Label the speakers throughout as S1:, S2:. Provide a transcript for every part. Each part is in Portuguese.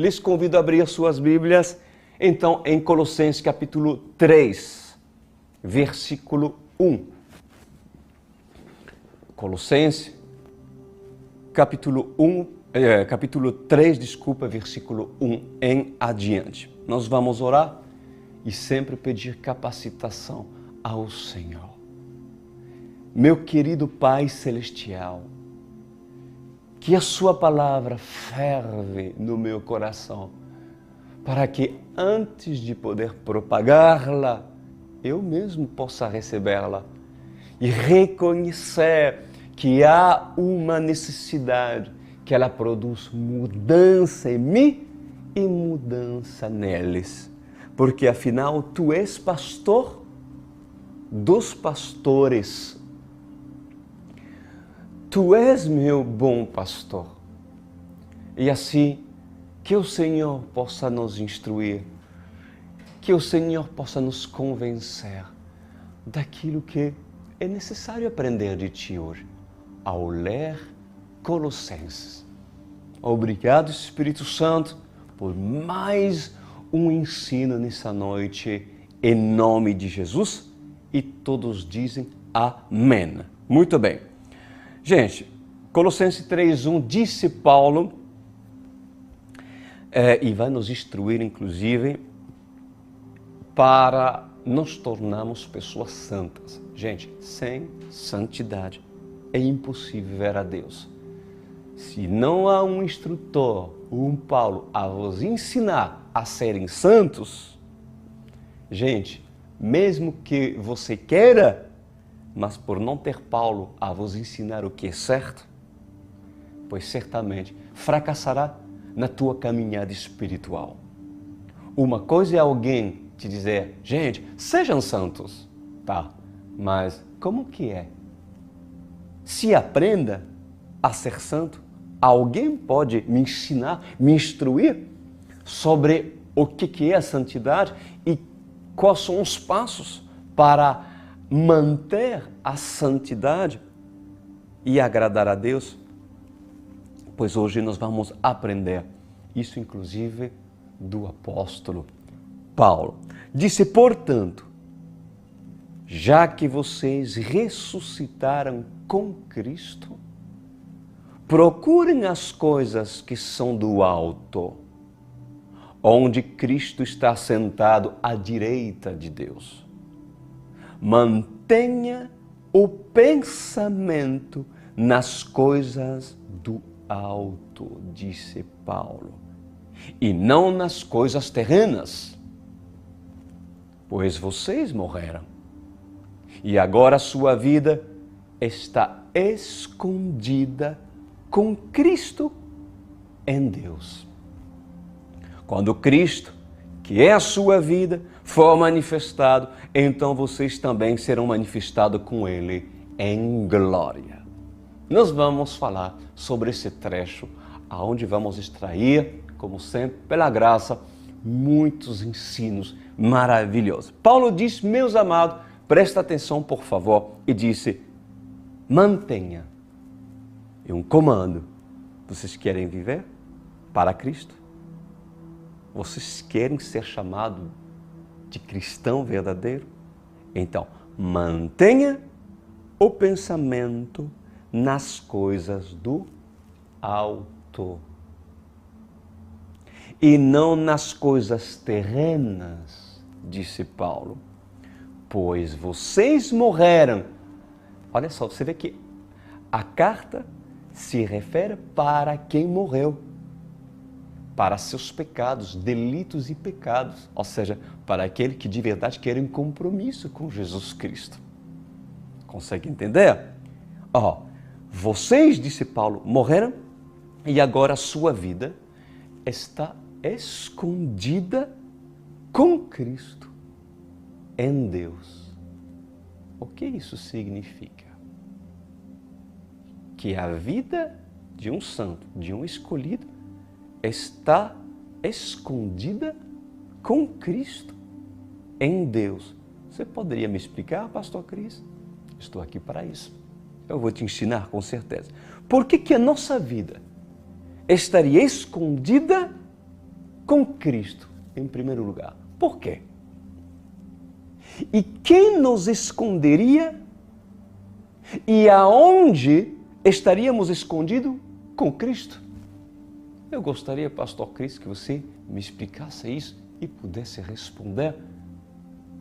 S1: Les convido a abrir suas Bíblias, então, em Colossenses capítulo 3, versículo 1. Colossenses, capítulo 3, versículo 1 em adiante. Nós vamos orar e sempre pedir capacitação ao Senhor. Meu querido Pai Celestial, que a sua palavra ferve no meu coração, para que antes de poder propagá-la, eu mesmo possa recebê-la e reconhecer que há uma necessidade, que ela produz mudança em mim e mudança neles. Porque afinal, tu és pastor dos pastores. Tu és meu bom pastor. E assim, que o Senhor possa nos instruir, que o Senhor possa nos convencer daquilo que é necessário aprender de Ti hoje, ao ler Colossenses. Obrigado, Espírito Santo, por mais um ensino nessa noite, em nome de Jesus, e todos dizem amém. Muito bem. Gente, Colossenses 3:1 disse Paulo, e vai nos instruir, inclusive, para nos tornarmos pessoas santas. Gente, sem santidade é impossível ver a Deus. Se não há um instrutor, um Paulo, a vos ensinar a serem santos, gente, mesmo que você queira, mas por não ter Paulo a vos ensinar o que é certo, pois certamente fracassará na tua caminhada espiritual. Uma coisa é alguém te dizer, gente, sejam santos, tá? Mas como que é? Se aprenda a ser santo, alguém pode me ensinar, me instruir sobre o que é a santidade e quais são os passos para manter a santidade e agradar a Deus? Pois hoje nós vamos aprender isso, inclusive, do apóstolo Paulo. Disse, portanto, já que vocês ressuscitaram com Cristo, procurem as coisas que são do alto, onde Cristo está sentado à direita de Deus. Mantenha o pensamento nas coisas do alto, disse Paulo, e não nas coisas terrenas, pois vocês morreram, e agora a sua vida está escondida com Cristo em Deus. Quando Cristo, que é a sua vida, for manifestado, então vocês também serão manifestados com Ele em glória. Nós vamos falar sobre esse trecho, aonde vamos extrair, como sempre, pela graça, muitos ensinos maravilhosos. Paulo diz, meus amados, presta atenção, por favor, e disse, mantenha. É um comando. Vocês querem viver para Cristo? Vocês querem ser chamados de cristão verdadeiro? Então, mantenha o pensamento nas coisas do alto e não nas coisas terrenas, disse Paulo, pois vocês morreram. Olha só, você vê que a carta se refere para quem morreu, para seus pecados, delitos e pecados, ou seja, para aquele que de verdade quer um compromisso com Jesus Cristo. Consegue entender? Vocês, disse Paulo, morreram e agora a sua vida está escondida com Cristo em Deus. O que isso significa? Que a vida de um santo, de um escolhido, está escondida com Cristo em Deus. Você poderia me explicar, pastor Cris? Estou aqui para isso. Eu vou te ensinar com certeza. Por que a nossa vida estaria escondida com Cristo em primeiro lugar. Por quê? E quem nos esconderia e aonde estaríamos escondidos com Cristo? Eu gostaria, pastor Cris, que você me explicasse isso e pudesse responder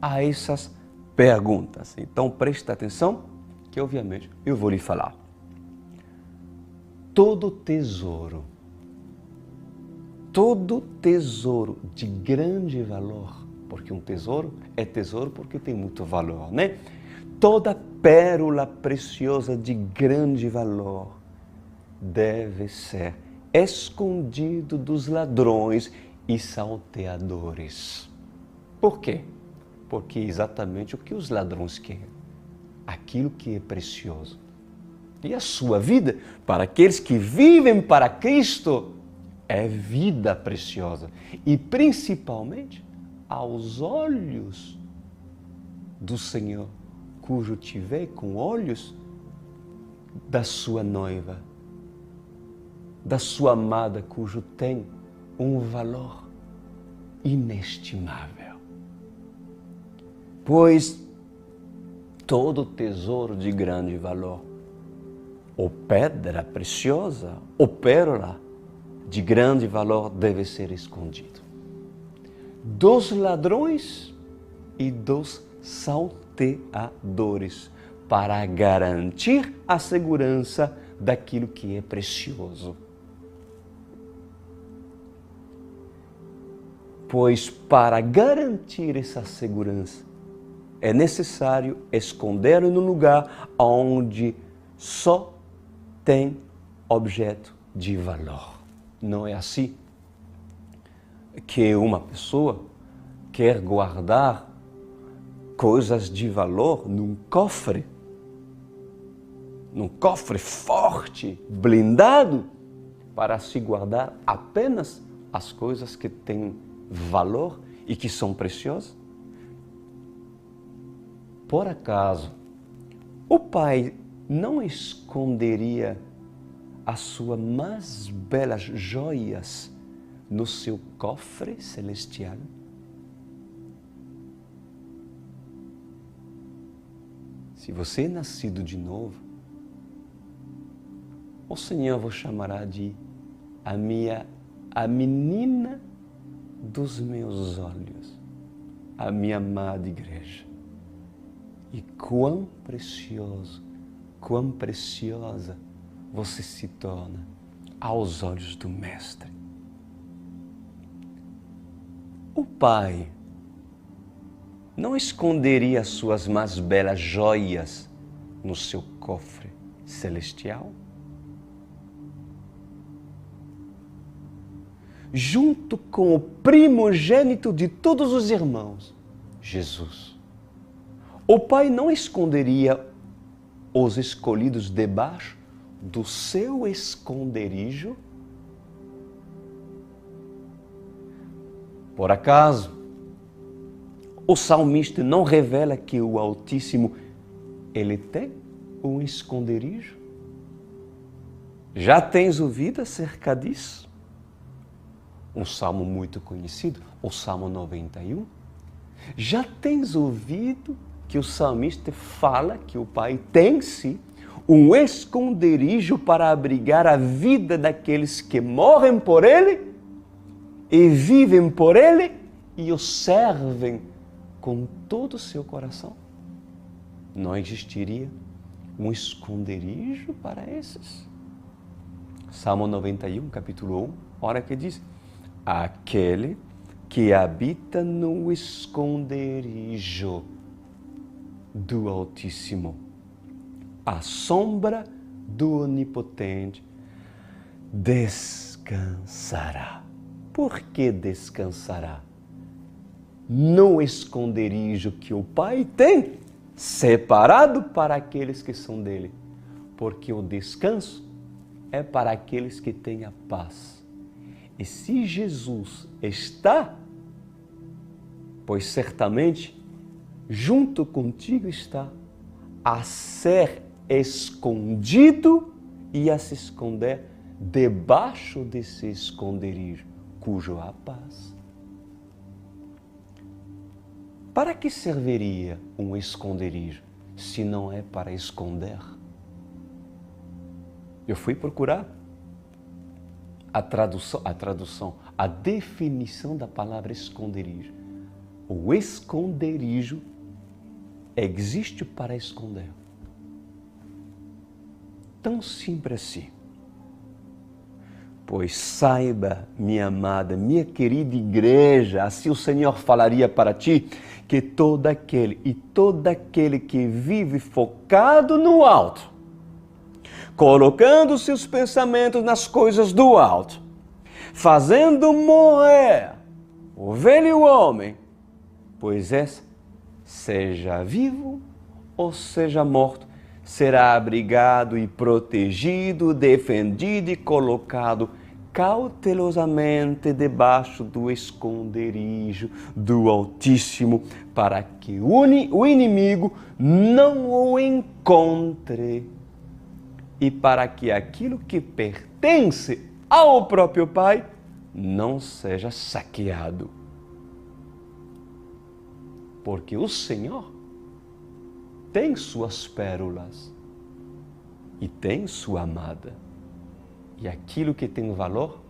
S1: a essas perguntas. Então preste atenção que obviamente eu vou lhe falar. Todo tesouro de grande valor, porque um tesouro é tesouro porque tem muito valor, né? Toda pérola preciosa de grande valor deve ser escondido dos ladrões e salteadores. Por quê? Porque é exatamente o que os ladrões querem, aquilo que é precioso. E a sua vida, para aqueles que vivem para Cristo, é vida preciosa. E principalmente aos olhos do Senhor, cujo te vê com olhos da sua noiva, da sua amada, cujo tem um valor inestimável. Pois todo tesouro de grande valor, ou pedra preciosa, ou pérola de grande valor deve ser escondido dos ladrões e dos salteadores, para garantir a segurança daquilo que é precioso. Pois para garantir essa segurança é necessário esconder no lugar onde só tem objeto de valor. Não é assim que uma pessoa quer guardar coisas de valor num cofre forte, blindado, para se guardar apenas as coisas que têm valor e que são preciosas? Por acaso, o Pai não esconderia as suas mais belas joias no seu cofre celestial? Se você é nascido de novo, o Senhor vos chamará de a menina dos meus olhos, a minha amada igreja. E quão precioso, quão preciosa você se torna aos olhos do Mestre. O Pai não esconderia as suas mais belas joias no seu cofre celestial? Junto com o primogênito de todos os irmãos, Jesus. O Pai não esconderia os escolhidos debaixo do seu esconderijo? Por acaso, o salmista não revela que o Altíssimo, ele tem um esconderijo? Já tens ouvido acerca disso? Um salmo muito conhecido, o Salmo 91. Já tens ouvido que o salmista fala que o Pai tem sim um esconderijo para abrigar a vida daqueles que morrem por Ele e vivem por Ele e o servem com todo o seu coração? Não existiria um esconderijo para esses? Salmo 91, capítulo 1, hora que diz: aquele que habita no esconderijo do Altíssimo, à sombra do Onipotente, descansará. Por que descansará? No esconderijo que o Pai tem, separado para aqueles que são dele. Porque o descanso é para aqueles que têm a paz. E se Jesus está, pois certamente junto contigo está a ser escondido e a se esconder debaixo desse esconderijo. cujo há paz. Para que serviria um esconderijo se não é para esconder? Eu fui procurar a definição da palavra esconderijo. O esconderijo existe para esconder. Tão simples assim. Pois saiba, minha amada, minha querida igreja, assim o Senhor falaria para ti, que todo aquele que vive focado no alto, colocando seus pensamentos nas coisas do alto, fazendo morrer o velho homem, pois seja vivo ou seja morto, será abrigado e protegido, defendido e colocado cautelosamente debaixo do esconderijo do Altíssimo, para que o inimigo não o encontre e para que aquilo que pertence ao próprio Pai não seja saqueado. Porque o Senhor tem suas pérolas e tem sua amada. E aquilo que tem valor,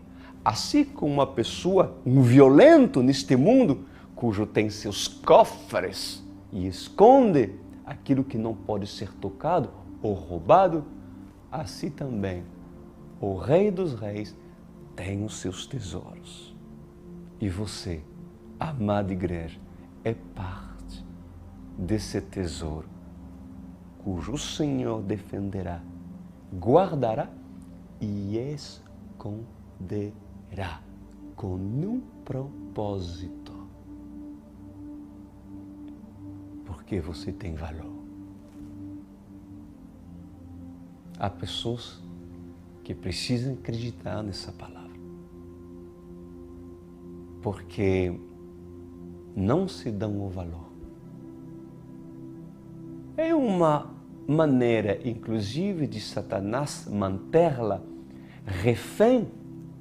S1: assim como uma pessoa, um violento neste mundo, cujo tem seus cofres e esconde aquilo que não pode ser tocado ou roubado, assim também o Rei dos Reis tem os seus tesouros. E você, amada igreja, é parte desse tesouro, cujo o Senhor defenderá, guardará e esconderá com um propósito. Porque você tem valor. Há pessoas que precisam acreditar nessa palavra. Porque não se dão o valor. É uma maneira, inclusive, de Satanás mantê-la refém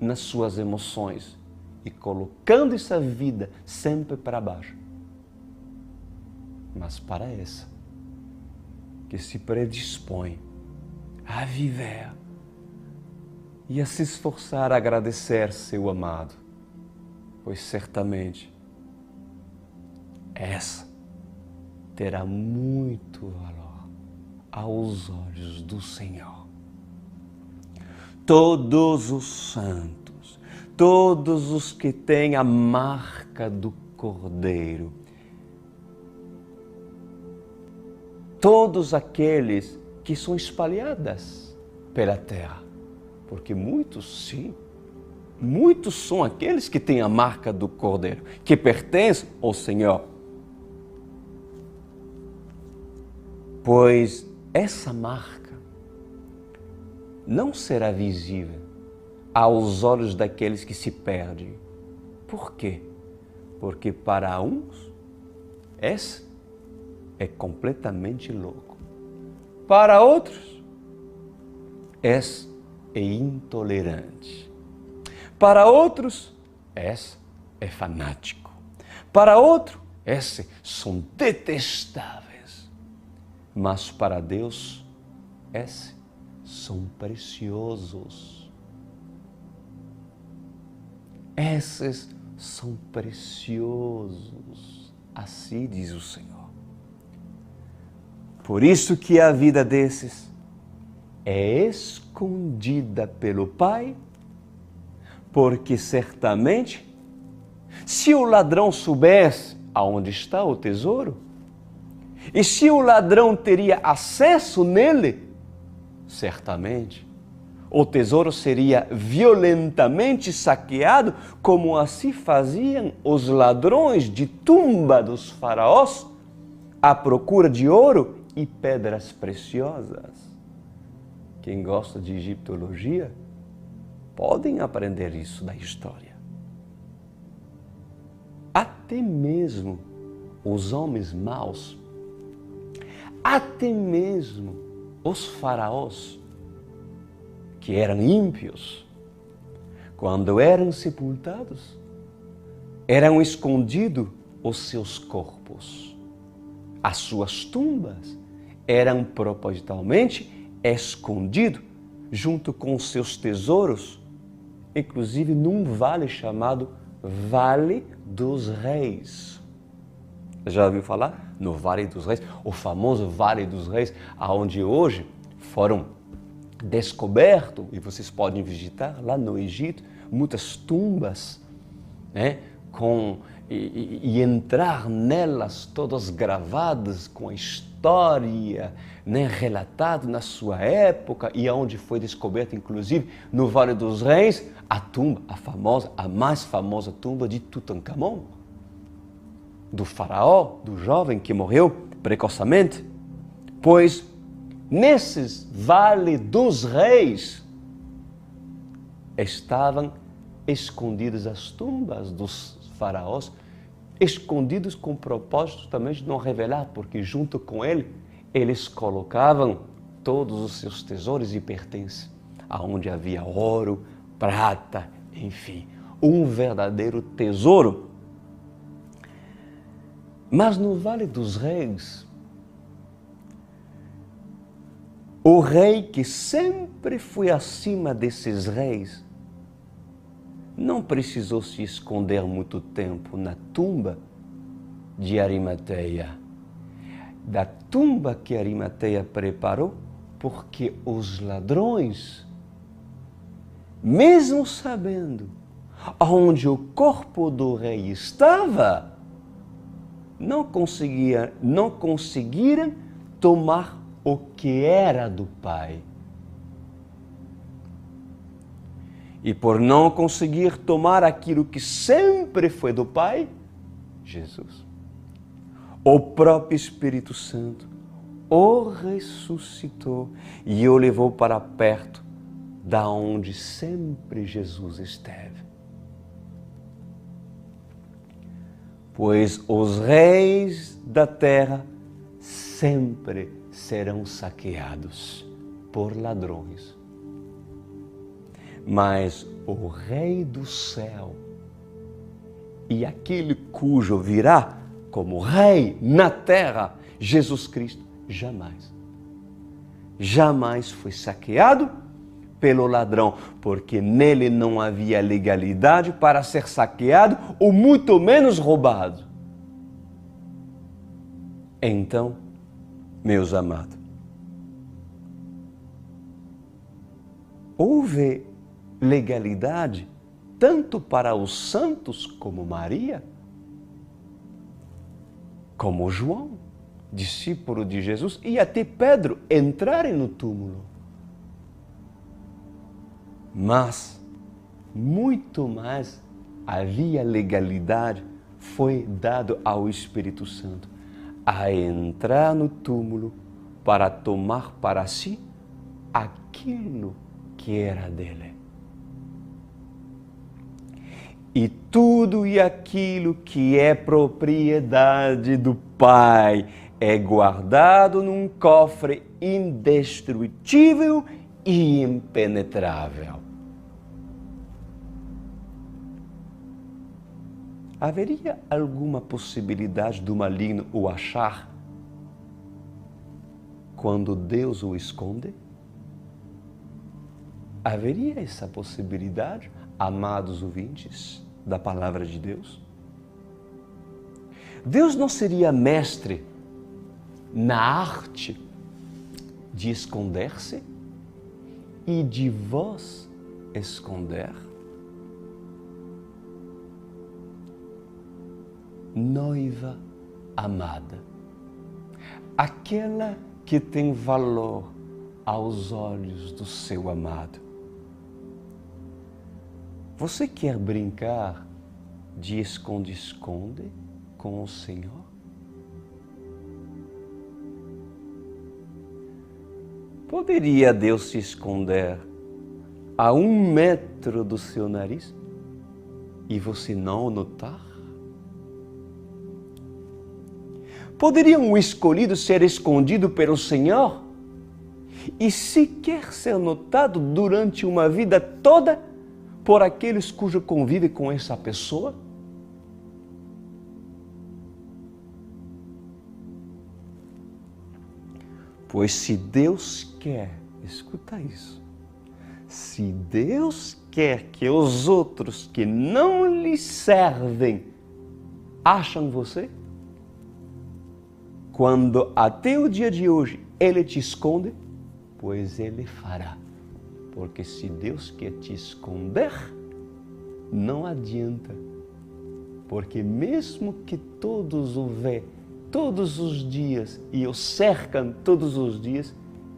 S1: nas suas emoções e colocando essa vida sempre para baixo. Mas para essa que se predispõe a viver e a se esforçar a agradecer seu amado, pois certamente essa terá muito valor aos olhos do Senhor. Todos os santos, todos os que têm a marca do Cordeiro, todos aqueles que são espalhadas pela terra, porque muitos, sim, muitos são aqueles que têm a marca do Cordeiro, que pertencem ao Senhor. Pois essa marca não será visível aos olhos daqueles que se perdem. Por quê? Porque para uns, esse é completamente louco. Para outros, esse é intolerante. Para outros, esse é fanático. Para outro, esses são detestáveis. Mas para Deus, esses são preciosos. Esses são preciosos. Assim diz o Senhor. Por isso que a vida desses é escondida pelo Pai, porque certamente, se o ladrão soubesse aonde está o tesouro, e se o ladrão teria acesso nele, certamente o tesouro seria violentamente saqueado, como assim faziam os ladrões de tumba dos faraós, à procura de ouro e pedras preciosas. Quem gosta de egiptologia, podem aprender isso da história. Até mesmo os homens maus, até mesmo os faraós, que eram ímpios, quando eram sepultados, eram escondidos os seus corpos. As suas tumbas eram propositalmente escondidos junto com os seus tesouros, inclusive num vale chamado Vale dos Reis. Já ouviu falar? No Vale dos Reis, o famoso Vale dos Reis, onde hoje foram descobertos, e vocês podem visitar lá no Egito, muitas tumbas, né? E entrar nelas todas gravadas com a história, né, relatada na sua época, e onde foi descoberta, inclusive, no Vale dos Reis, a tumba, a mais famosa tumba de Tutankhamon, do faraó, do jovem que morreu precocemente. Pois nesses Vale dos Reis estavam escondidas as tumbas dos faraós, escondidos com o propósito também de não revelar, porque junto com ele, eles colocavam todos os seus tesouros e pertences, aonde havia ouro, prata, enfim, um verdadeiro tesouro. Mas no Vale dos Reis, o rei que sempre foi acima desses reis, não precisou se esconder muito tempo na tumba de Arimateia. Da tumba que Arimateia preparou, porque os ladrões, mesmo sabendo onde o corpo do rei estava, não conseguiram tomar o que era do pai. E por não conseguir tomar aquilo que sempre foi do Pai, Jesus, o próprio Espírito Santo, o ressuscitou e o levou para perto da onde sempre Jesus esteve. Pois os reis da terra sempre serão saqueados por ladrões. Mas o Rei do céu e aquele cujo virá como Rei na terra, Jesus Cristo, jamais foi saqueado pelo ladrão, porque nele não havia legalidade para ser saqueado ou muito menos roubado. Então, meus amados, houve legalidade tanto para os santos como Maria, como João, discípulo de Jesus, e até Pedro entrarem no túmulo. Mas muito mais havia legalidade, foi dado ao Espírito Santo a entrar no túmulo para tomar para si aquilo que era dele. E tudo e aquilo que é propriedade do Pai é guardado num cofre indestrutível e impenetrável. Haveria alguma possibilidade do maligno o achar quando Deus o esconde? Haveria essa possibilidade, amados ouvintes da Palavra de Deus? Deus não seria mestre na arte de esconder-se e de vos esconder? Noiva amada, aquela que tem valor aos olhos do seu amado. Você quer brincar de esconde-esconde com o Senhor? Poderia Deus se esconder a 1 metro do seu nariz e você não o notar? Poderia um escolhido ser escondido pelo Senhor e sequer ser notado durante uma vida toda por aqueles cujo convívio com essa pessoa? Pois se Deus quer, escuta isso, se Deus quer que os outros que não lhe servem acham você, quando até o dia de hoje Ele te esconde, pois Ele fará. Porque se Deus quer te esconder, não adianta. Porque mesmo que todos o vejam todos os dias e o cercam todos os dias,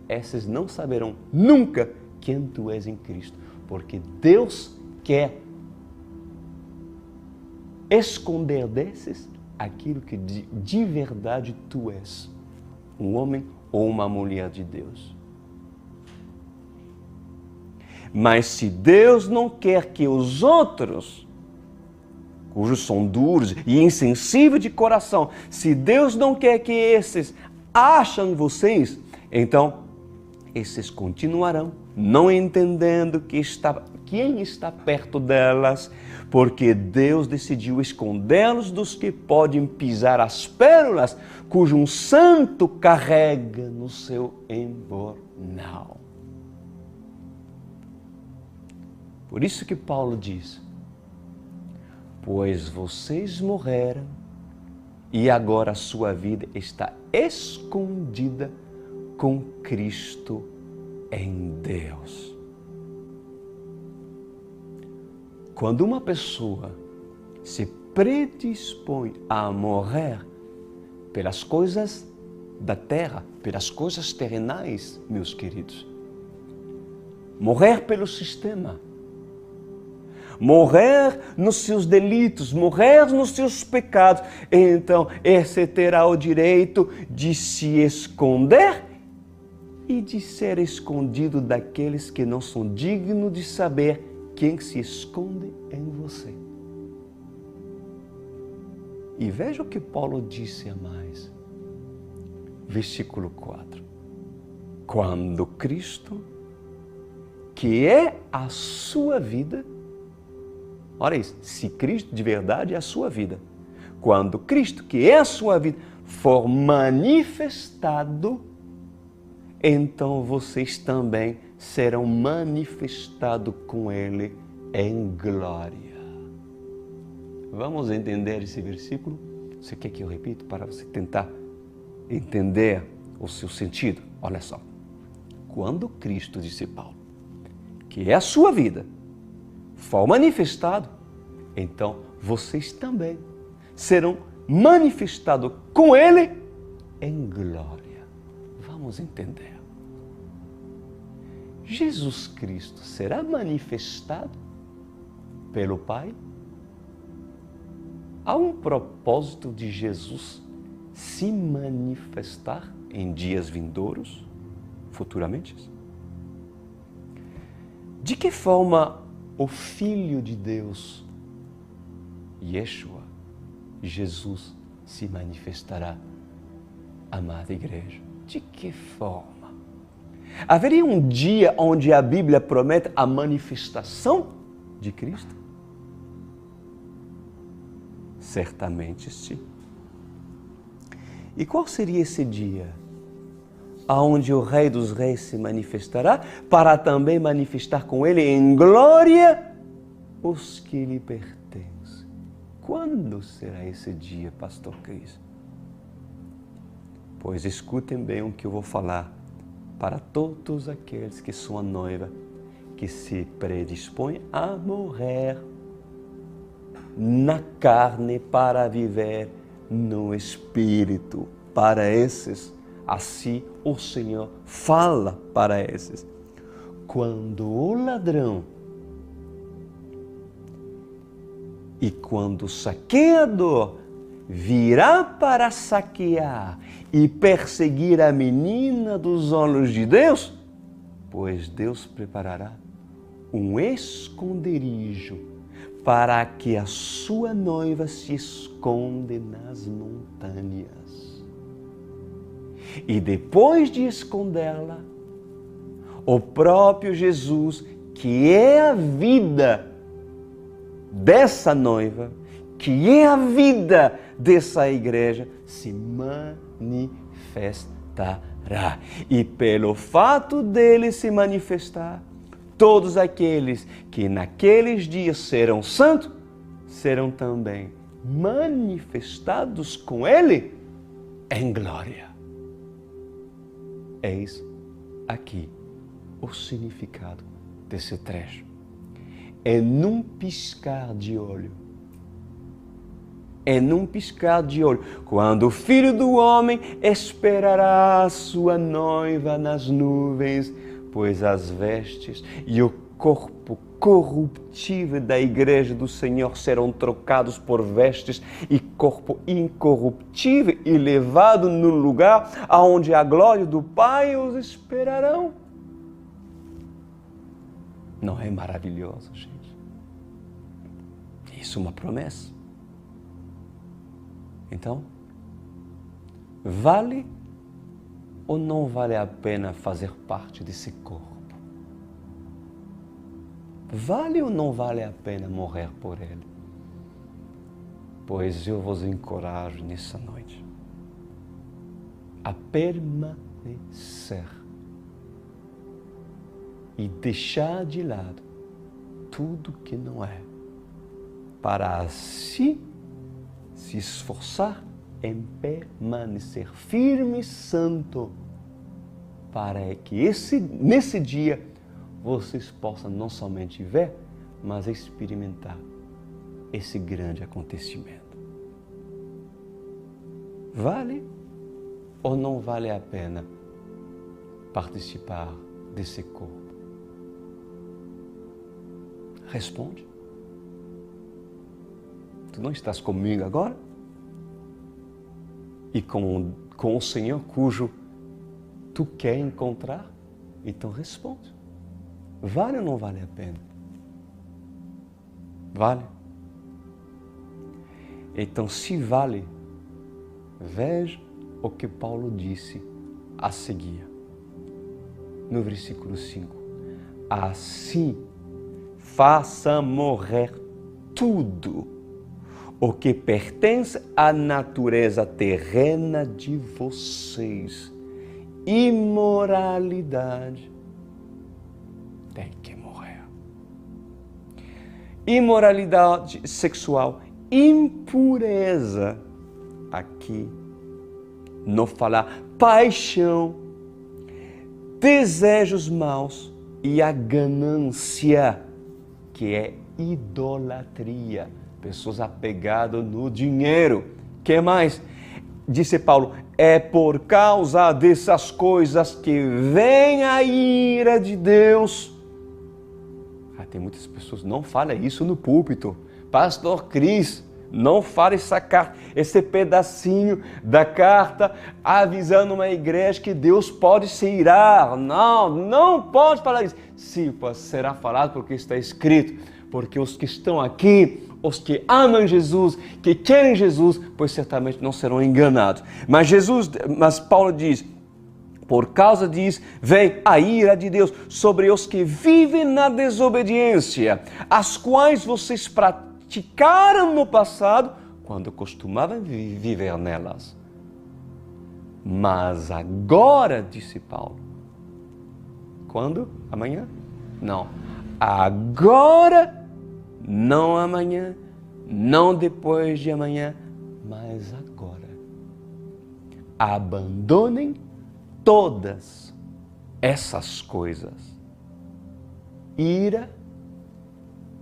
S1: esses não saberão nunca quem tu és em Cristo. Porque Deus quer esconder desses aquilo que de verdade tu és, um homem ou uma mulher de Deus. Mas se Deus não quer que os outros, cujos são duros e insensíveis de coração, se Deus não quer que esses achem vocês, então esses continuarão não entendendo quem está perto delas, porque Deus decidiu escondê-los dos que podem pisar as pérolas, cujo um santo carrega no seu embornal. Por isso que Paulo diz: pois vocês morreram e agora a sua vida está escondida com Cristo em Deus. Quando uma pessoa se predispõe a morrer pelas coisas da terra, pelas coisas terrenais, meus queridos, morrer pelo sistema, morrer nos seus delitos, morrer nos seus pecados, então esse terá o direito de se esconder e de ser escondido daqueles que não são dignos de saber quem se esconde em você. E veja o que Paulo disse a mais. Versículo 4. Quando Cristo, que é a sua vida, olha isso, se Cristo de verdade é a sua vida, quando Cristo, que é a sua vida, for manifestado, então vocês também serão manifestados com Ele em glória. Vamos entender esse versículo? Você quer que eu repita para você tentar entender o seu sentido? Olha só. Quando Cristo, disse Paulo, que é a sua vida, for manifestado, então vocês também serão manifestados com Ele em glória. Vamos entender. Jesus Cristo será manifestado pelo Pai? Há um propósito de Jesus se manifestar em dias vindouros, futuramente? De que forma o Filho de Deus, Yeshua, Jesus, se manifestará, amada igreja? De que forma? Haveria um dia onde a Bíblia promete a manifestação de Cristo? Certamente sim. E qual seria esse dia? Aonde o Rei dos Reis se manifestará, para também manifestar com Ele em glória os que lhe pertencem. Quando será esse dia, Pastor Cris? Pois escutem bem o que eu vou falar para todos aqueles que são a noiva, que se predispõem a morrer na carne para viver no Espírito. Para esses, assim o Senhor fala para esses. Quando o ladrão e quando o saqueador virá para saquear e perseguir a menina dos olhos de Deus, pois Deus preparará um esconderijo para que a sua noiva se esconde nas montanhas. E depois de escondê-la, o próprio Jesus, que é a vida, dessa noiva, que é a vida dessa igreja, se manifestará. E pelo fato dele se manifestar, todos aqueles que naqueles dias serão santos, serão também manifestados com ele em glória. Eis aqui o significado desse trecho. É num piscar de olho. É num piscar de olho, quando o Filho do Homem esperará a sua noiva nas nuvens, pois as vestes e o corpo corruptível da igreja do Senhor serão trocados por vestes e corpo incorruptível e levado no lugar aonde a glória do Pai os esperarão. Não é maravilhoso, gente? Isso é uma promessa. Então, vale ou não vale a pena fazer parte desse corpo? Vale ou não vale a pena morrer por ele? Pois eu vos encorajo nessa noite a permanecer e deixar de lado tudo que não é, para assim se esforçar em permanecer firme e santo, para que nesse dia vocês possam não somente ver, mas experimentar esse grande acontecimento. Vale ou não vale a pena participar desse corpo? Responde. Tu não estás comigo agora? E com o Senhor cujo tu quer encontrar? Então responde. Vale ou não vale a pena? Vale. Então, se vale, veja o que Paulo disse a seguir. No versículo 5. Assim, faça morrer tudo o que pertence à natureza terrena de vocês. Imoralidade tem que morrer. Imoralidade sexual, impureza, aqui não falar paixão, desejos maus e a ganância, que é idolatria. Pessoas apegadas no dinheiro. Que mais? Disse Paulo, é por causa dessas coisas que vem a ira de Deus. Tem muitas pessoas, não fala isso no púlpito. Pastor Cris, não fala esse pedacinho da carta avisando uma igreja que Deus pode se irar. Não pode falar isso. Sim, será falado porque está escrito. Porque os que estão aqui, os que amam Jesus, que querem Jesus, pois certamente não serão enganados. Mas Paulo diz, por causa disso, vem a ira de Deus sobre os que vivem na desobediência, as quais vocês praticaram no passado, quando costumavam viver nelas. Mas agora, disse Paulo, quando? Amanhã? Não. Agora, não amanhã, não depois de amanhã, mas agora. Abandonem todas essas coisas. Ira.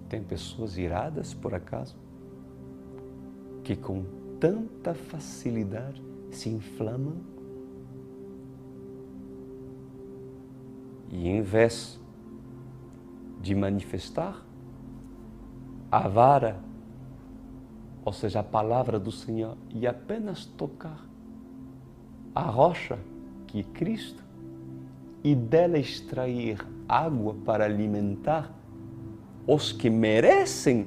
S1: Tem pessoas iradas, por acaso, que com tanta facilidade se inflamam e, em vez de manifestar a vara, ou seja, a palavra do Senhor, e apenas tocar a rocha, que é Cristo, e dela extrair água para alimentar os que merecem,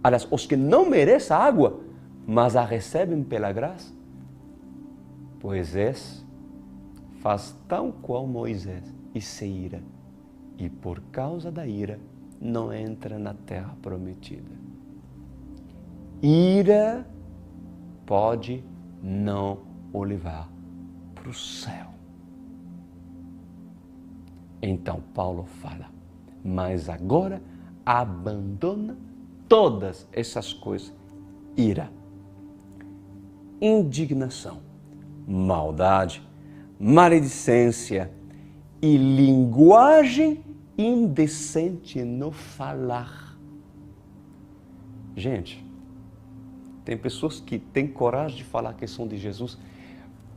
S1: aliás, os que não merecem a água, mas a recebem pela graça, pois faz tal qual Moisés e se ira, e por causa da ira não entra na terra prometida. ira pode não o levar para o céu. Então Paulo fala, mas agora abandona todas essas coisas. Ira, indignação, maldade, maledicência e linguagem indecente no falar. Gente, tem pessoas que têm coragem de falar a questão de Jesus.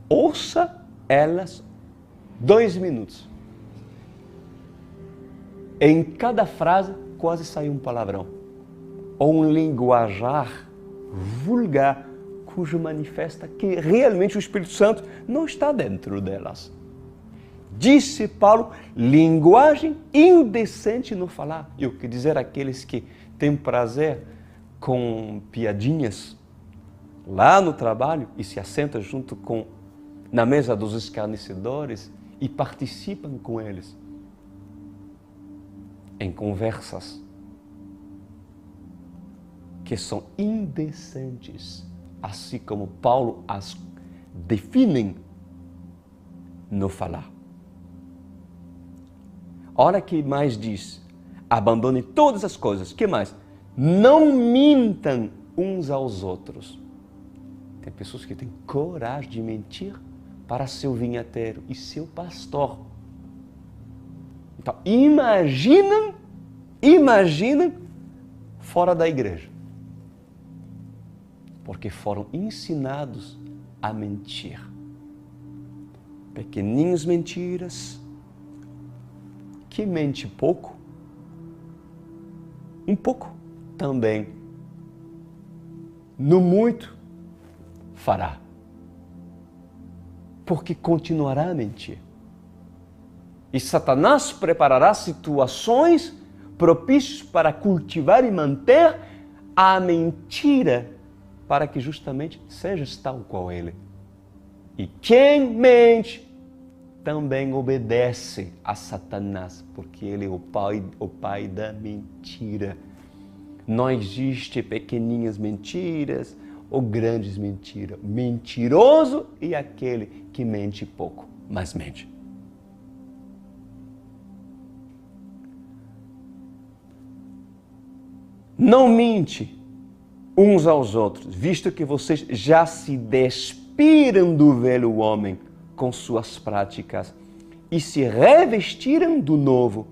S1: Ouça elas 2 minutos. Em cada frase quase sai um palavrão. Ou um linguajar vulgar, cujo manifesta que realmente o Espírito Santo não está dentro delas. Disse Paulo, linguagem indecente no falar. E o que dizer aqueles que têm prazer com piadinhas lá no trabalho e se assentam junto na mesa dos escarnecedores e participam com eles em conversas que são indecentes, assim como Paulo as define no falar. Olha que mais diz, abandone todas as coisas. Que mais? Não mintam uns aos outros. Tem pessoas que têm coragem de mentir para seu vinhateiro e seu pastor. Então, imaginem fora da igreja. Porque foram ensinados a mentir. Pequeninhas mentiras. Que mente pouco, um pouco também, no muito, fará. Porque continuará a mentir. E Satanás preparará situações propícias para cultivar e manter a mentira, para que justamente sejas tal qual ele. E quem mente também obedece a Satanás, porque ele é o pai da mentira. Não existe pequeninhas mentiras ou grandes mentiras. Mentiroso é aquele que mente pouco, mas mente. Não mente uns aos outros, visto que vocês já se despiram do velho homem com suas práticas e se revestiram do novo.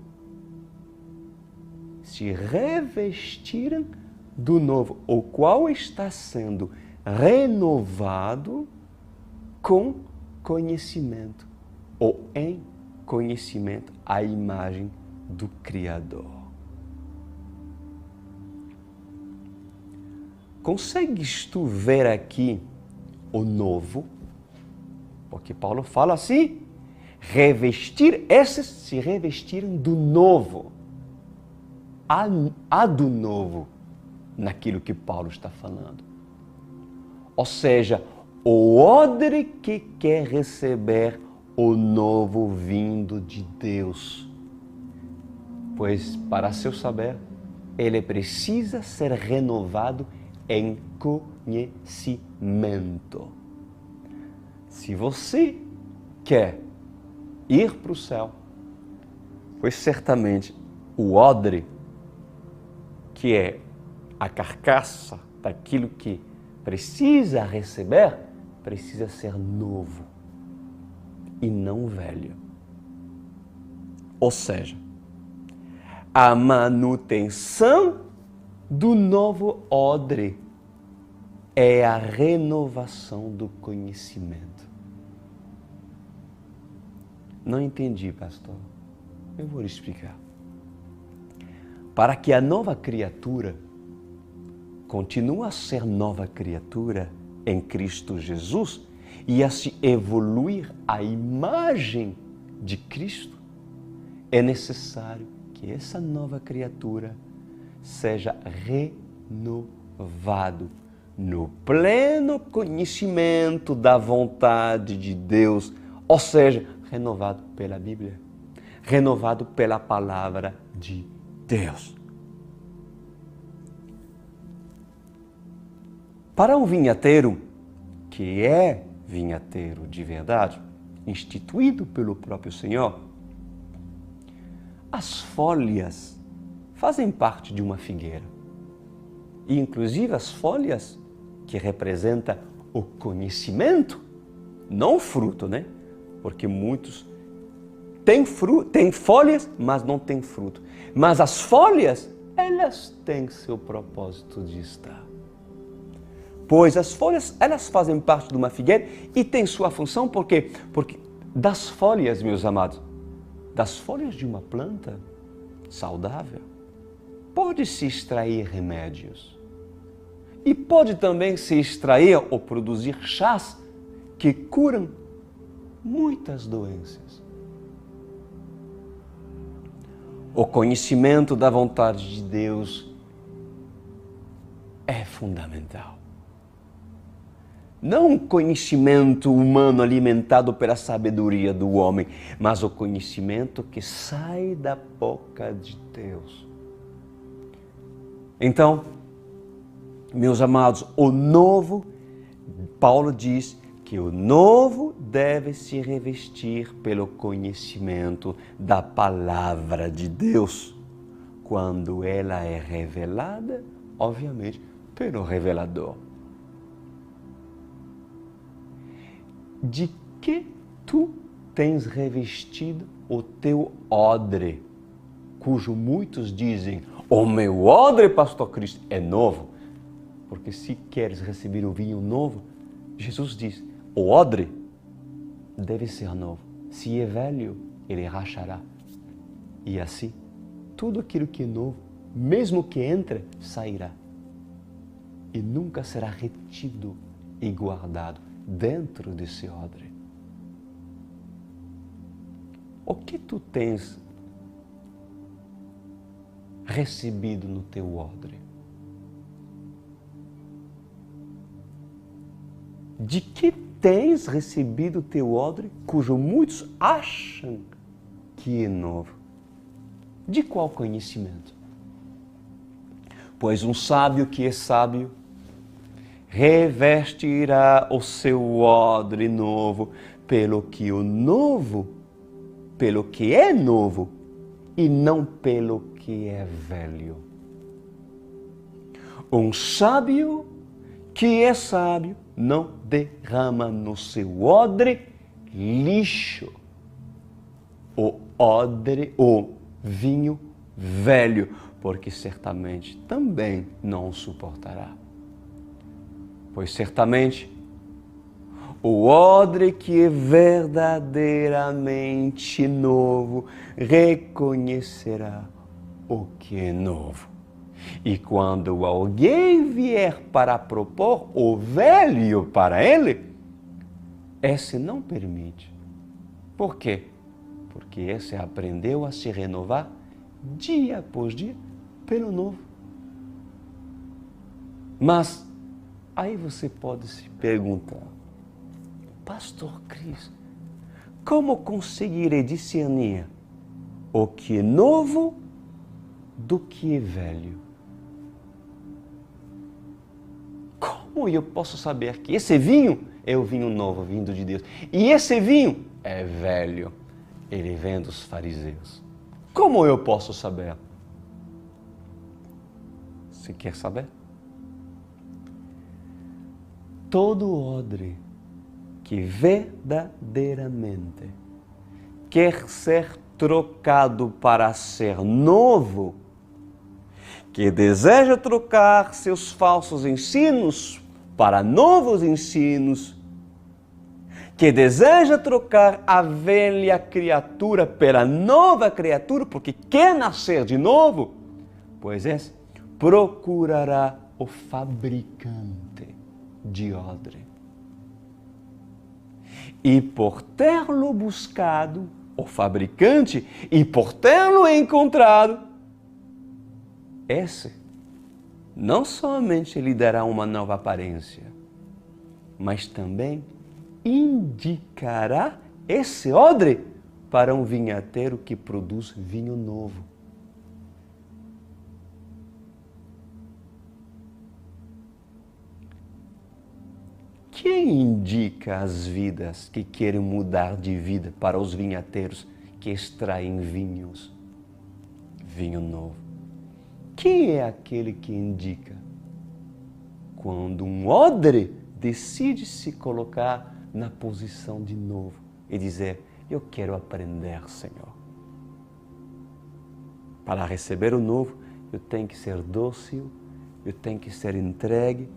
S1: Se revestiram do novo, o qual está sendo renovado com conhecimento, ou em conhecimento, à imagem do Criador. Consegues tu ver aqui o novo? Porque Paulo fala assim, esses se revestiram do novo. Há do novo naquilo que Paulo está falando. Ou seja, o odre que quer receber o novo vindo de Deus. Pois, para seu saber, ele precisa ser renovado em conhecimento. Se você quer ir para o céu, pois certamente o odre, que é a carcaça daquilo que precisa receber, precisa ser novo e não velho. Ou seja, a manutenção do novo odre é a renovação do conhecimento. Não entendi, pastor. Eu vou lhe explicar. Para que a nova criatura continue a ser nova criatura em Cristo Jesus e a se evoluir à imagem de Cristo, é necessário que essa nova criatura seja renovado no pleno conhecimento da vontade de Deus, ou seja, renovado pela Bíblia, renovado pela palavra de Deus. Para um vinhateiro, que é vinhateiro de verdade, instituído pelo próprio Senhor, as folhas fazem parte de uma figueira. E inclusive as folhas, que representam o conhecimento, não o fruto, né? Porque muitos têm folhas, mas não têm fruto. Mas as folhas, elas têm seu propósito de estar. Pois as folhas, elas fazem parte de uma figueira e têm sua função, por quê? Porque das folhas, meus amados, das folhas de uma planta saudável, pode-se extrair remédios. E pode também se extrair ou produzir chás que curam muitas doenças. O conhecimento da vontade de Deus é fundamental. Não um conhecimento humano alimentado pela sabedoria do homem, mas o conhecimento que sai da boca de Deus. Então, meus amados, o novo, Paulo diz que o novo deve se revestir pelo conhecimento da palavra de Deus, quando ela é revelada, obviamente, pelo revelador. De que tu tens revestido o teu odre, cujo muitos dizem, o meu odre, pastor Cristo, é novo? Porque se queres receber o vinho novo, Jesus diz, o odre deve ser novo. Se é velho, ele rachará. E assim, tudo aquilo que é novo, mesmo que entre, sairá. E nunca será retido e guardado dentro desse odre. O que tu tens recebido no teu odre? De que tens recebido o teu odre, cujo muitos acham que é novo? De qual conhecimento? Pois um sábio que é sábio revestirá o seu odre novo pelo que é novo e não pelo que é velho. Um sábio que é sábio não derrama no seu odre lixo, o vinho velho, porque certamente também não o suportará. Pois certamente o odre que é verdadeiramente novo reconhecerá o que é novo. E quando alguém vier para propor o velho para ele, esse não permite. Por quê? Porque esse aprendeu a se renovar dia após dia pelo novo. Mas aí você pode se perguntar, Pastor Cris, como conseguirei discernir o que é novo do que é velho? Como eu posso saber que esse vinho é o vinho novo, vindo de Deus, e esse vinho é velho, ele vem dos fariseus? Como eu posso saber? Você quer saber? Todo odre que verdadeiramente quer ser trocado para ser novo, que deseja trocar seus falsos ensinos para novos ensinos, que deseja trocar a velha criatura pela nova criatura, porque quer nascer de novo, pois esse procurará o fabricante de odre. E por tê-lo buscado, o fabricante, e por tê-lo encontrado, esse não somente lhe dará uma nova aparência, mas também indicará esse odre para um vinhateiro que produz vinho novo. quem indica as vidas que querem mudar de vida para os vinhateiros que extraem vinho novo? Quem é aquele que indica? Quando um odre decide se colocar na posição de novo e dizer: eu quero aprender, Senhor. Para receber o novo, eu tenho que ser dócil, eu tenho que ser entregue,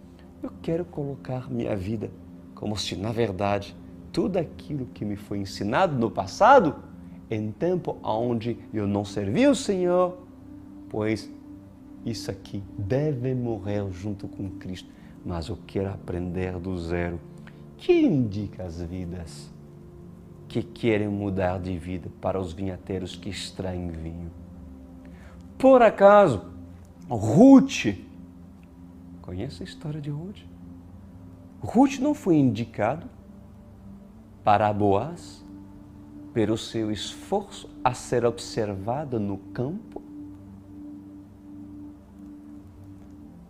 S1: eu quero colocar minha vida como se, na verdade, tudo aquilo que me foi ensinado no passado, em tempo onde eu não servi o Senhor, pois isso aqui deve morrer junto com Cristo, mas eu quero aprender do zero. Que indica as vidas que querem mudar de vida para os vinhateiros que extraem vinho? Por acaso, Ruth, conhece a história de Ruth? Ruth não foi indicado para Boaz pelo seu esforço a ser observada no campo?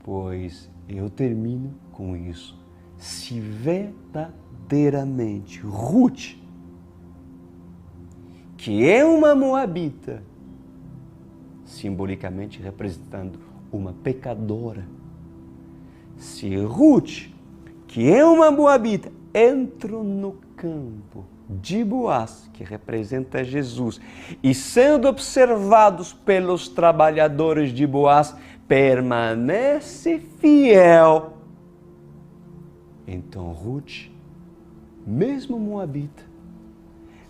S1: Pois eu termino com isso. Se verdadeiramente Ruth, que é uma moabita, simbolicamente representando uma pecadora, se Ruth, que é uma moabita, entra no campo de Boaz, que representa Jesus, e sendo observados pelos trabalhadores de Boaz, permanece fiel, então Ruth, mesmo moabita,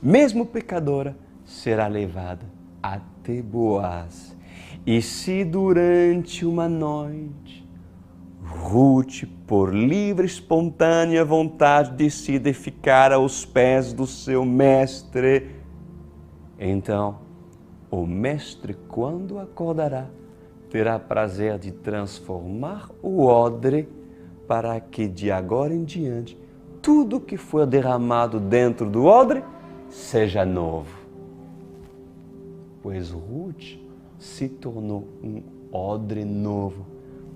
S1: mesmo pecadora, será levada até Boaz. E se durante uma noite Ruth, por livre e espontânea vontade, decide ficar aos pés do seu mestre, então o mestre, quando acordará, terá prazer de transformar o odre para que de agora em diante tudo que foi derramado dentro do odre seja novo. Pois Ruth se tornou um odre novo,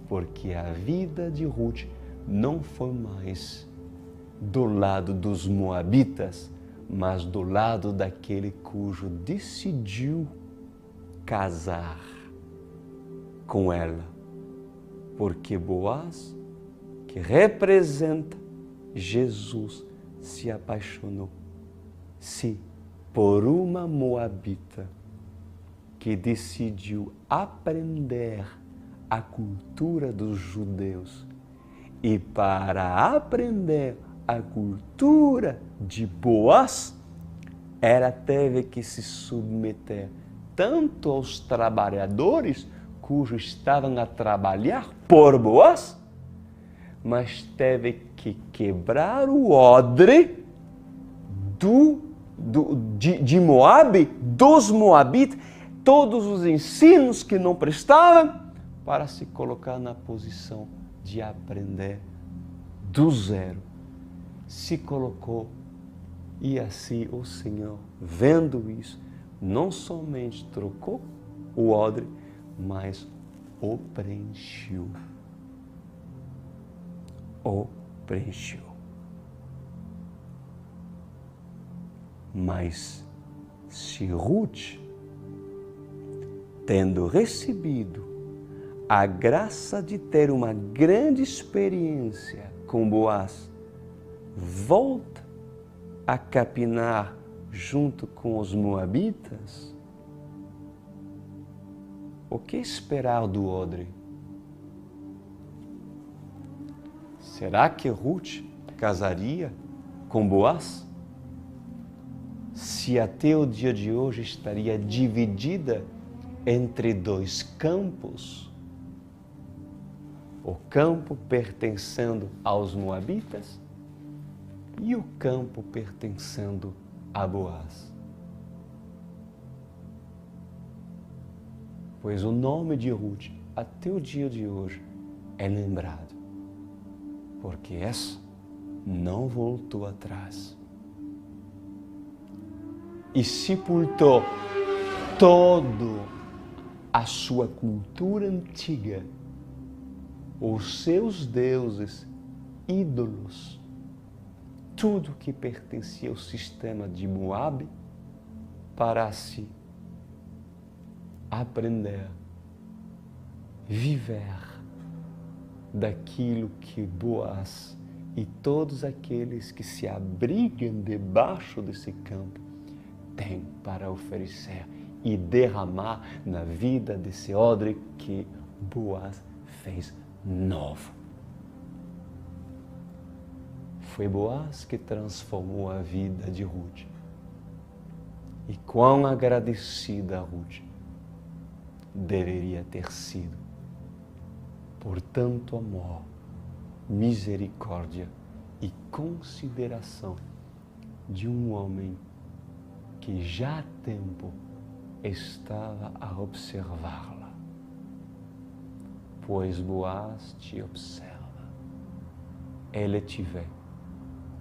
S1: porque a vida de Ruth não foi mais do lado dos moabitas, mas do lado daquele cujo decidiu casar com ela. Porque Boaz, que representa Jesus, se apaixonou, sim, por uma moabita que decidiu aprender a cultura dos judeus. E para aprender a cultura de Boaz, ela teve que se submeter tanto aos trabalhadores cujos estavam a trabalhar por Boaz, mas teve que quebrar o odre de Moabe, dos moabitas, todos os ensinos que não prestavam, para se colocar na posição de aprender do zero. Se colocou, e assim o Senhor, vendo isso, não somente trocou o odre, mas o preencheu. O preencheu. Mas se Ruth, tendo recebido a graça de ter uma grande experiência com Boaz, volta a capinar junto com os moabitas, o que esperar do odre? Será que Ruth casaria com Boaz? Se até o dia de hoje estaria dividida entre dois campos, o campo pertencendo aos moabitas e o campo pertencendo a Boaz. Pois o nome de Ruth, até o dia de hoje, é lembrado, porque essa não voltou atrás e sepultou toda a sua cultura antiga, os seus deuses, ídolos, tudo que pertencia ao sistema de Moabe para si aprender, viver daquilo que Boaz e todos aqueles que se abrigam debaixo desse campo têm para oferecer e derramar na vida desse odre que Boaz fez novo. Foi Boaz que transformou a vida de Ruth. E quão agradecida Ruth deveria ter sido por tanto amor, misericórdia e consideração de um homem que já há tempo estava a observá-la. Pois Boaz te observa, ele te vê,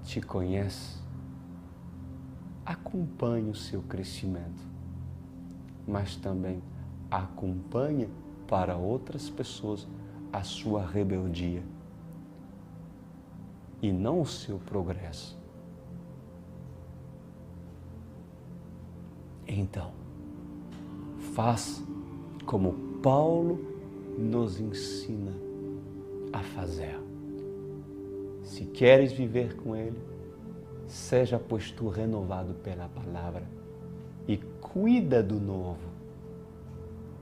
S1: te conhece, acompanha o seu crescimento, mas também acompanha para outras pessoas a sua rebeldia e não o seu progresso. Então, faz como Paulo nos ensina a fazer. Se queres viver com Ele, seja pois tu renovado pela palavra e cuida do novo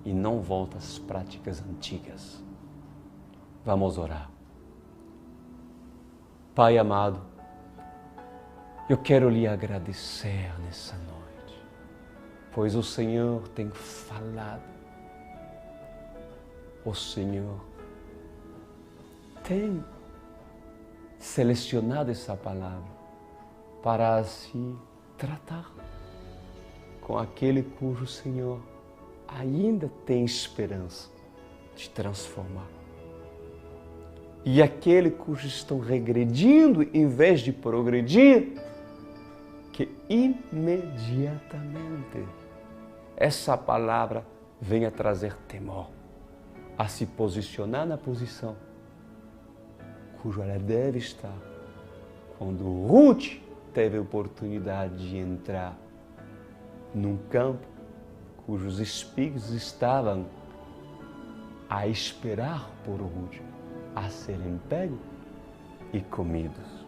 S1: e não volta às práticas antigas. Vamos orar. Pai amado, eu quero lhe agradecer nessa noite, pois o Senhor tem falado, o Senhor tem selecionado essa palavra para se tratar com aquele cujo Senhor ainda tem esperança de transformar. E aquele cujos estão regredindo em vez de progredir, que imediatamente essa palavra venha trazer temor, a se posicionar na posição cujo ela deve estar. Quando Ruth teve a oportunidade de entrar num campo cujos espigos estavam a esperar por Ruth, a serem pegos e comidos.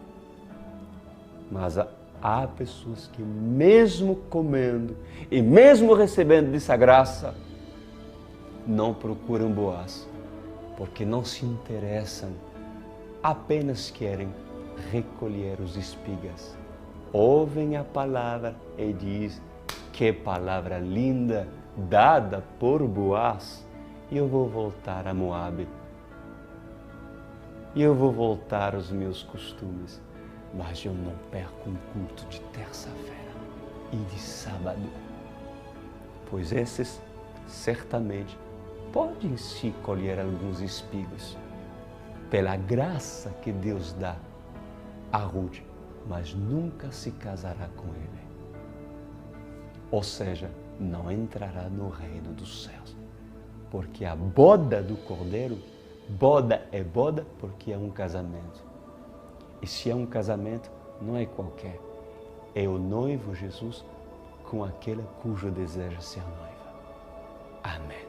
S1: Mas há pessoas que mesmo comendo e mesmo recebendo dessa graça, não procuram Boaz, porque não se interessam, apenas querem recolher os espigas. Ouvem a palavra e diz: que palavra linda dada por Boaz, e eu vou voltar a Moabe. E eu vou voltar aos meus costumes, mas eu não perco um culto de terça-feira e de sábado, pois esses certamente podem se colher alguns espigos pela graça que Deus dá a Ruth, mas nunca se casará com ele. Ou seja, não entrará no reino dos céus, porque a boda do Cordeiro, boda é boda porque é um casamento. E se é um casamento, não é qualquer. É o noivo Jesus com aquela cujo deseja ser noiva. Amém.